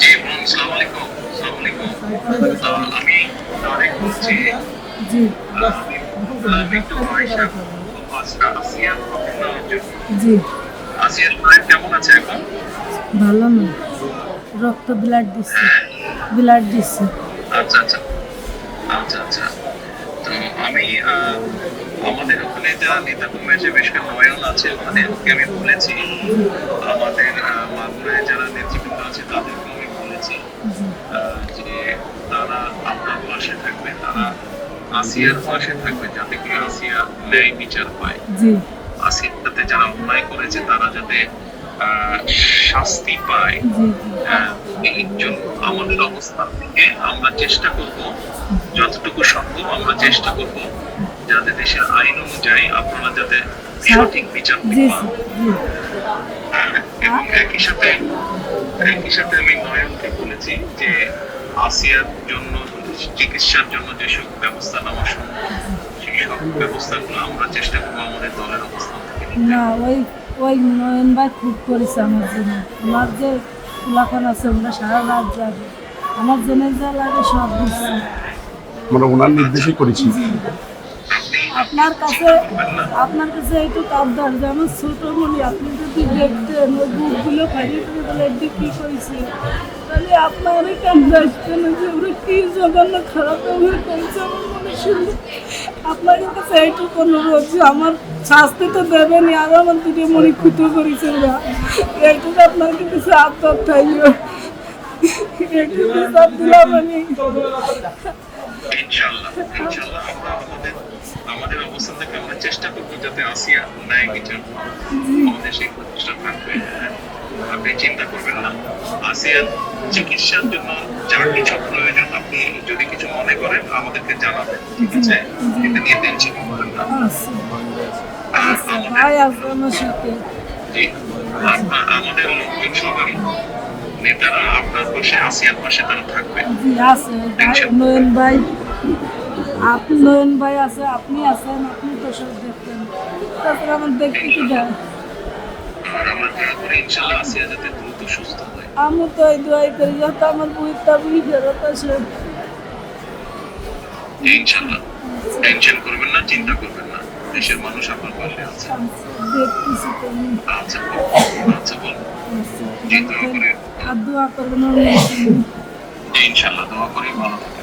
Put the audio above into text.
জি বোন, আসসালামু আলাইকুম। আসসালামু আলাইকুম। আমি তারেক বলছি। জি, আমি বললাম একটু আয়েশা আসিয়ার খবর নেওয়ার জন্য। জি, আসিয়ার শরীর কেমন আছে এখন? ভালো না। রক্ত ব্লাড দিচ্ছে, হ্যাঁ, ব্লাড দিচ্ছে। আচ্ছা আচ্ছা আচ্ছা আচ্ছা। তো আমি আমাদের ওখানে যারা নেতা কর্মী বেশ কিছু নয়ন আছে, ওনাদেরকে আমি বলেছি, জি, আমাদের মাগুরায় যারা নেতৃবৃন্দ আছে তাদেরকে আমি বলেছি জি, যে তারা আপনার পাশে থাকবে, তারা আসিয়ার পাশে থাকবে যাতে করে আসিয়া ন্যায় বিচার পায়। জি, আসিয়ার সাথে যারা অন্যায় করেছে তারা যাতে আহ, শাস্তি পায়। জি, আহ, এই জন্য আমাদের অবস্থান থেকে আমরা চেষ্টা করব, যতটুকু সম্ভব আমরা চেষ্টা করব যাতে দেশের আইন অনুযায়ী আপনারা যাতে স্যার, সঠিক বিচারটি জি, পান। স্যার, জি, এবং একই সাথে আমি নয়নকে বলেছি যে আসিয়ার জন্য চিকিৎসার জন্য যেসব ব্যবস্থা নেওয়া সম্ভব সেই সব ব্যবস্থাগুলো আমরা চেষ্টা করবো আমাদের দলের অবস্থান থেকে নিতে। না, ওই নয়ন ভাই খুব করেছে আমার জন্য। আমার যে এলাকান আছে ওরা সারা রাত যাবে, আমার জন্য যা লাগে সব দিচ্ছে। আমরা ওনার নির্দেশই করেছি। জি, আপনি আপনার কাছে চিন্তা করবেন না। আপনার কাছে একটু আবদার যে আমার ছোট মনি আপনি যদি দেখতেন ওই বুকগুলো ফাটিয়ে ফেলে তাহলে একদিন কী করেছে, তাহলে আপনার কেন আসবে না যে ওরা কী জঘন্য খারাপ ব্যবহার করেছে আমার মনে শুনলে। আপনার কাছে এইটুকু অনুরোধ যে আমার শাস্তি তো দেবেনি, আর আমার দুটো মনে ক্ষুতো করেছে ওরা, এইটুকু আপনার কাছে আবদার থাকলো। এইটুকু সব দিলাম আমি। ইনশাআল্লাহ ইনশাআল্লাহ আমরা আমাদের অবস্থান থেকে আমরা চেষ্টা করবো যাতে আসিয়া ন্যায় বিচার পায়। আমাদের সেই প্রচেষ্টা থাকবে। আপনি চিন্তা করবেন না। আসিয়ার চিকিৎসার জন্য যার কিছু প্রয়োজন আপনি যদি কিছু মনে করেন আমাদেরকে জানাবেন, ঠিক আছে? এটা নিয়ে টেনশন করবেন না। আচ্ছা, আর আচ্ছা, ভাই আছে আমার সাথে। জি, আমাদের লোকজন সবাই নেতারা আপনার পাশে, আসিয়ার পাশে তারা থাকবে। জি আছে ভাই, নয়ন ভাই, আপনি নয়ন ভাই আছে, আপনি আছেন, আপনি তো সব দেখতেন। তাছাড়া আমার দেখতে কি দেয়। আর আমরা দোয়া করি ইনশাআল্লাহ আসিয়া যাতে দ্রুত সুস্থ হয়। আমি তো এই দোয়াই করি যাতে আমার বইটা বুঝি ফেরত আসে। ইনশাআল্লাহ টেনশন করবেন না, চিন্তা করবেন না, দেশের মানুষ আপনার পাশে আছে। দেখতেছি তো আমি। আচ্ছা আচ্ছা বল। আচ্ছা, জি দোয়া করি, আর দোয়া করবেন আমার। ইনশাআল্লাহ দোয়া করি, ভালো থাকেন।